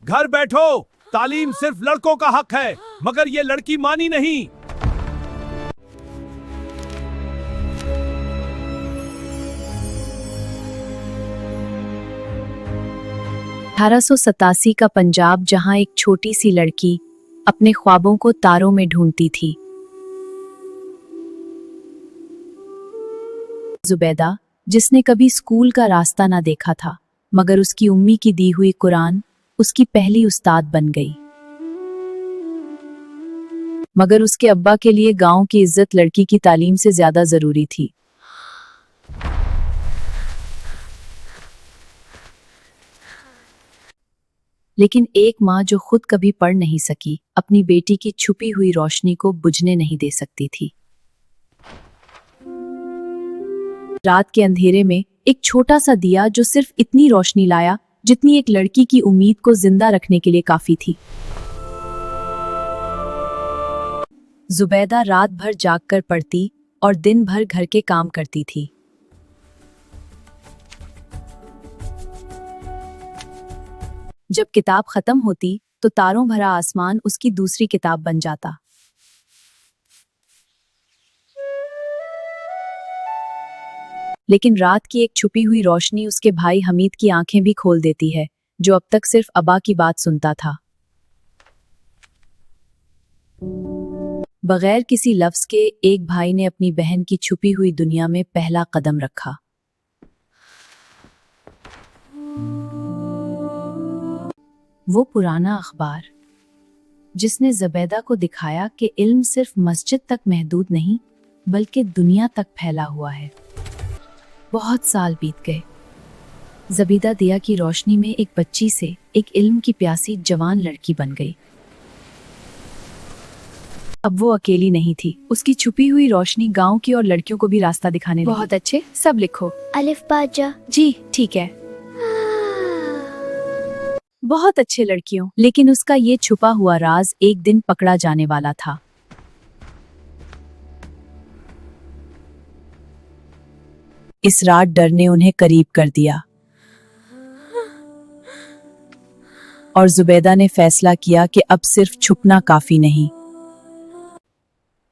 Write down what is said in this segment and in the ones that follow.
घर बैठो। तालीम सिर्फ लड़कों का हक है, मगर ये लड़की मानी नहीं। 1887 का पंजाब, जहां एक छोटी सी लड़की अपने ख्वाबों को तारों में ढूंढती थी। जुबैदा, जिसने कभी स्कूल का रास्ता ना देखा था, मगर उसकी उम्मी की दी हुई कुरान उसकी पहली उस्ताद बन गई। मगर उसके अब्बा के लिए गांव की इज्जत लड़की की तालीम से ज्यादा जरूरी थी। लेकिन एक माँ जो खुद कभी पढ़ नहीं सकी, अपनी बेटी की छुपी हुई रोशनी को बुझने नहीं दे सकती थी। रात के अंधेरे में एक छोटा सा दिया जो सिर्फ इतनी रोशनी लाया जितनी एक लड़की की उम्मीद को जिंदा रखने के लिए काफी थी। जुबैदा रात भर जागकर पढ़ती और दिन भर घर के काम करती थी। जब किताब खत्म होती तो तारों भरा आसमान उसकी दूसरी किताब बन जाता। लेकिन रात की एक छुपी हुई रोशनी उसके भाई हमीद की आंखें भी खोल देती है, जो अब तक सिर्फ अब्बा की बात सुनता था। बगैर किसी लफ्ज के एक भाई ने अपनी बहन की छुपी हुई दुनिया में पहला कदम रखा। वो पुराना अखबार जिसने ज़ुबैदा को दिखाया कि इल्म सिर्फ मस्जिद तक महदूद नहीं बल्कि दुनिया तक फैला हुआ है। बहुत साल बीत गए। ज़ुबैदा दिया की रोशनी में एक बच्ची से एक इल्म की प्यासी जवान लड़की बन गई। अब वो अकेली नहीं थी, उसकी छुपी हुई रोशनी गांव की और लड़कियों को भी रास्ता दिखाने लगी। बहुत अच्छे, सब लिखो। अलिफ बाजा। जी ठीक है। बहुत अच्छे लड़कियों, लेकिन उसका ये छुपा हुआ राज एक दिन पकड़ा जाने वाला था। इस रात डर ने उन्हें करीब कर दिया और ज़ुबैदा ने फैसला किया कि अब सिर्फ छुपना काफी नहीं।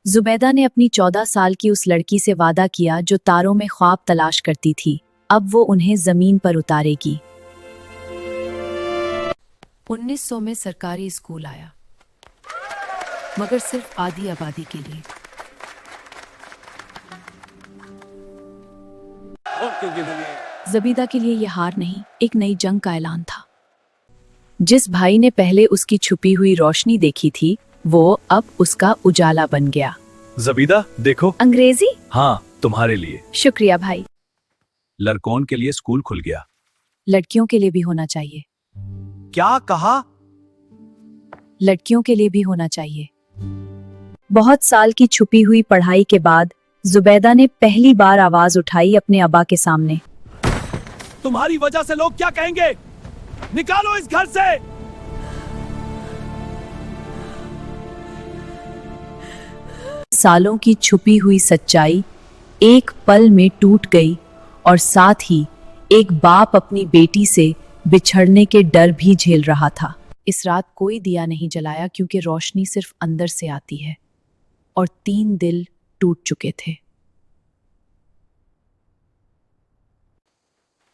ज़ुबैदा ने अपनी 14 साल की उस लड़की से वादा किया जो तारों में ख्वाब तलाश करती थी, अब वो उन्हें जमीन पर उतारेगी। 1900 में सरकारी स्कूल आया, मगर सिर्फ आधी आबादी के लिए। ज़ुबैदा के लिए यह हार नहीं, एक नई जंग का ऐलान था। जिस भाई ने पहले उसकी छुपी हुई रोशनी देखी थी, वो अब उसका उजाला बन गया। ज़ुबैदा देखो। अंग्रेजी? हाँ, तुम्हारे लिए। शुक्रिया भाई। लड़कों के लिए स्कूल खुल गया। लड़कियों के लिए भी होना चाहिए। क्या कहा? लड़कियों के लिए भी होना चाहिए। बहुत साल की छुपी हुई पढ़ाई के बाद ज़ुबैदा ने पहली बार आवाज उठाई अपने अब्बा के सामने। तुम्हारी वजह से लोग क्या कहेंगे? निकालो इस घर से। सालों की छुपी हुई सच्चाई एक पल में टूट गई और साथ ही एक बाप अपनी बेटी से बिछड़ने के डर भी झेल रहा था। इस रात कोई दिया नहीं जलाया क्योंकि रोशनी सिर्फ अंदर से आती है और 3 दिल टूट चुके थे।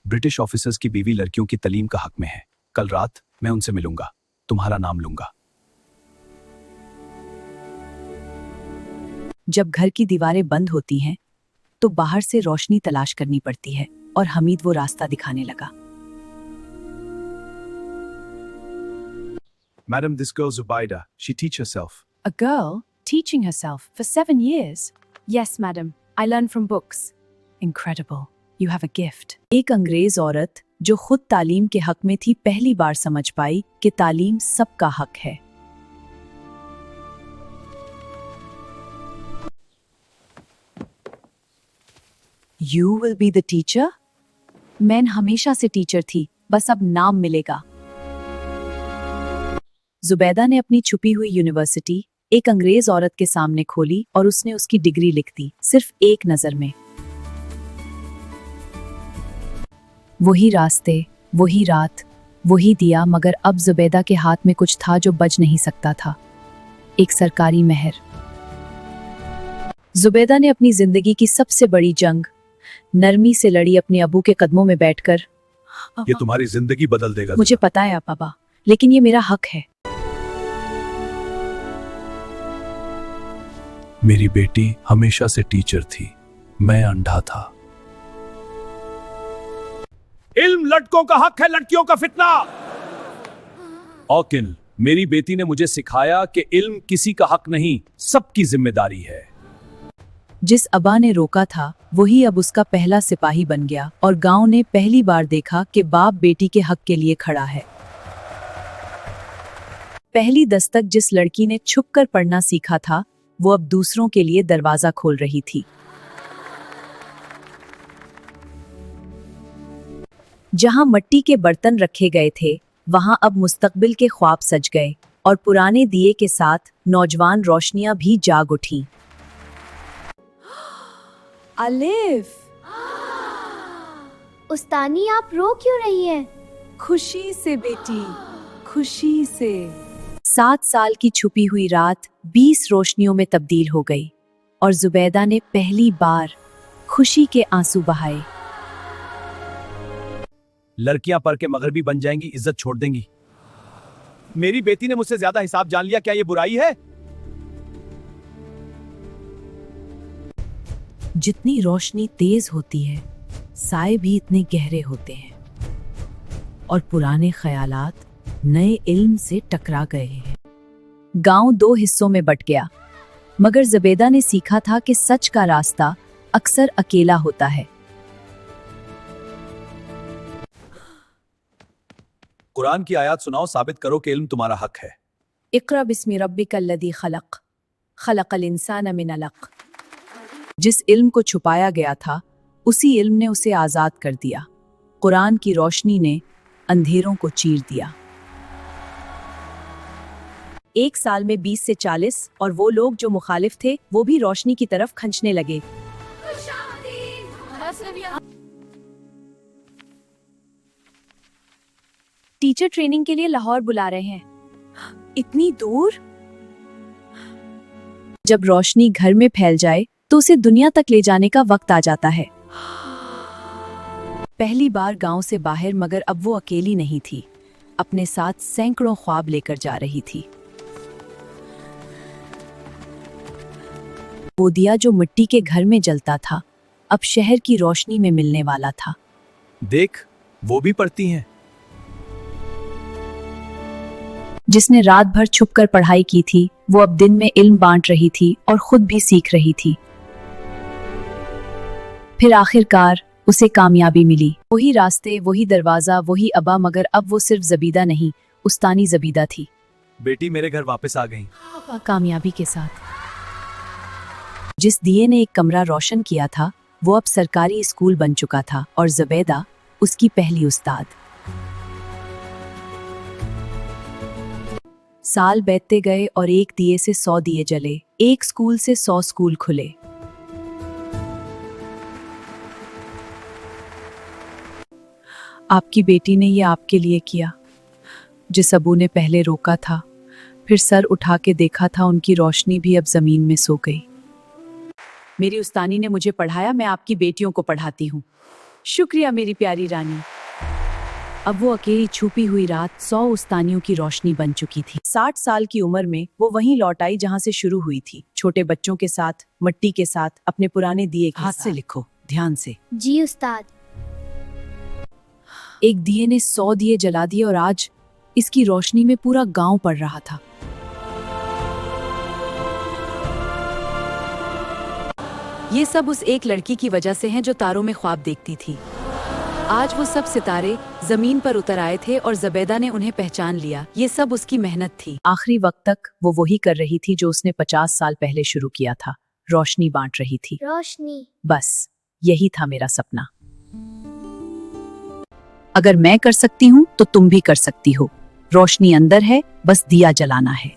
ब्रिटिश ऑफिसर्स की बीवी लड़कियों की तालीम का हक में है। कल रात मैं उनसे मिलूंगा, तुम्हारा नाम लूंगा। जब घर की दीवारें बंद होती हैं, तो बाहर से रोशनी तलाश करनी पड़ती है और हमीद वो रास्ता दिखाने लगा। Madam, this girl Zubaida, she teach herself. A girl teaching herself for 7 years? Yes, madam. I learned from books. Incredible. You have a gift. एक अंग्रेज औरत जो खुद तालीम के हक में थी, पहली बार समझ पाई कि तालीम सबका हक है। You will be the teacher? मैं हमेशा से टीचर थी, बस अब नाम मिलेगा। ज़ुबैदा ने अपनी छुपी हुई यूनिवर्सिटी एक अंग्रेज औरत के सामने खोली और उसने उसकी डिग्री लिख दी, सिर्फ एक नजर में। वही रास्ते, वही रात, वही दिया, मगर अब जुबैदा के हाथ में कुछ था जो बज नहीं सकता था, एक सरकारी मेहर। जुबैदा ने अपनी जिंदगी की सबसे बड़ी जंग नरमी से लड़ी, अपने अबू के कदमों में बैठकर। ये तुम्हारी जिंदगी बदल देगा। मुझे पता है पापा, लेकिन ये मेरा हक है। मेरी बेटी हमेशा से टीचर थी, मैं अंधा था। इल्म लड़कों का हक है, लड़कियों का फितना। औकिल, मेरी बेटी ने मुझे सिखाया कि इल्म किसी का हक नहीं, सबकी जिम्मेदारी है। जिस अबा ने रोका था वही अब उसका पहला सिपाही बन गया और गांव ने पहली बार देखा कि बाप बेटी के हक के लिए खड़ा है। पहली दस्तक जिस लड़की ने छुपकर पढ़ना सीखा था, वो अब दूसरों के लिए दरवाजा खोल रही थी। जहां मिट्टी के बर्तन रखे गए थे, वहां अब मुस्तकबिल के ख्वाब सज गए और पुराने दिए के साथ नौजवान रोशनियां भी जाग उठीं। अलिफ, उस्तानी आप रो क्यों रही हैं? खुशी से बेटी, खुशी से। 7 साल की छुपी हुई रात 20 रोशनियों में तब्दील हो गई और जुबैदा ने पहली बार खुशी के आंसू बहाए। लड़कियां पढ़ के मगरबी बन जाएंगी, इज्जत छोड़ देंगी। मेरी बेटी ने मुझसे ज्यादा हिसाब जान लिया, क्या ये बुराई है? जितनी रोशनी तेज होती है, साए भी इतने गहरे होते हैं और पुराने ख्यालात नए इल्म से टकरा गए हैं। गांव 2 हिस्सों में बट गया, मगर जुबैदा ने सीखा था कि सच का रास्ता अक्सर अकेला होता है। कुरान की आयत सुनाओ, साबित करो कि इल्म तुम्हारा हक है। इक़रा बिस्मि रब्बिकल्लज़ी खलक़, खलक़ल इंसान मिन अलक़। जिस इल्म को छुपाया गया था, उसी इल्म ने उसे आज़ाद कर दिया। कुरान की रोशनी ने अंधेरों को चीर दिया। 1 साल में 20 से 40 और वो लोग जो मुखालिफ थे वो भी रोशनी की तरफ खंचने लगे। टीचर ट्रेनिंग के लिए लाहौर बुला रहे हैं। इतनी दूर? जब रोशनी घर में फैल जाए तो उसे दुनिया तक ले जाने का वक्त आ जाता है। पहली बार गांव से बाहर, मगर अब वो अकेली नहीं थी, अपने साथ सैकड़ों ख्वाब लेकर जा रही थी। वो दिया जो मिट्टी के घर में जलता था, अब शहर की रोशनी में मिलने वाला था। देख, वो भी पढ़ती हैं। जिसने रात भर छुपकर पढ़ाई की थी, वो अब दिन में इल्म बांट रही थी और खुद भी सीख रही थी। फिर आखिरकार उसे कामयाबी मिली। वही रास्ते, वही दरवाजा, वही अबा, मगर अब वो सिर्फ जबीदा नहीं, उस्तानी जबीदा थी। बेटी मेरे घर वापस आ गई। कामयाबी के साथ। जिस दिए ने एक कमरा रोशन किया था, वो अब सरकारी स्कूल बन चुका था और जुबैदा उसकी पहली उस्ताद। साल बीतते गए और एक दिए से 100 दिए जले, एक स्कूल से 100 स्कूल खुले। आपकी बेटी ने ये आपके लिए किया। जिस अबू ने पहले रोका था, फिर सर उठा के देखा था, उनकी रोशनी भी अब जमीन में सो गई। मेरी उस्तानी ने मुझे पढ़ाया, मैं आपकी बेटियों को पढ़ाती हूँ। शुक्रिया मेरी प्यारी रानी। अब वो अकेली छुपी हुई रात 100 उस्तानियों की रोशनी बन चुकी थी। 60 साल की उम्र में वो वहीं लौट आई जहाँ से शुरू हुई थी, छोटे बच्चों के साथ, मिट्टी के साथ, अपने पुराने दिए के साथ। हाथ से लिखो, ध्यान से। जी उस्ताद। एक दिए ने 100 दिए जला दिए और आज इसकी रोशनी में पूरा गांव पड़ रहा था। ये सब उस एक लड़की की वजह से हैं जो तारों में ख्वाब देखती थी। आज वो सब सितारे जमीन पर उतर आए थे और जुबैदा ने उन्हें पहचान लिया। ये सब उसकी मेहनत थी। आखिरी वक्त तक वो वही कर रही थी जो उसने 50 साल पहले शुरू किया था, रोशनी बांट रही थी। रोशनी। बस यही था मेरा सपना। अगर मैं कर सकती हूँ तो तुम भी कर सकती हो। रोशनी अंदर है, बस दिया जलाना है।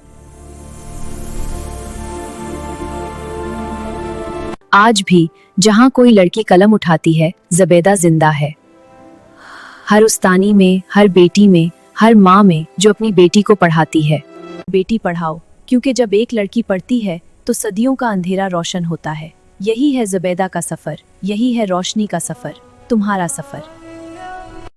आज भी जहां कोई लड़की कलम उठाती है, जुबैदा जिंदा है। हर उस्तानी में, हर बेटी में, हर माँ में जो अपनी बेटी को पढ़ाती है। बेटी पढ़ाओ, क्योंकि जब एक लड़की पढ़ती है तो सदियों का अंधेरा रोशन होता है। यही है ज़ुबैदा का सफ़र, यही है रोशनी का सफ़र, तुम्हारा सफ़र।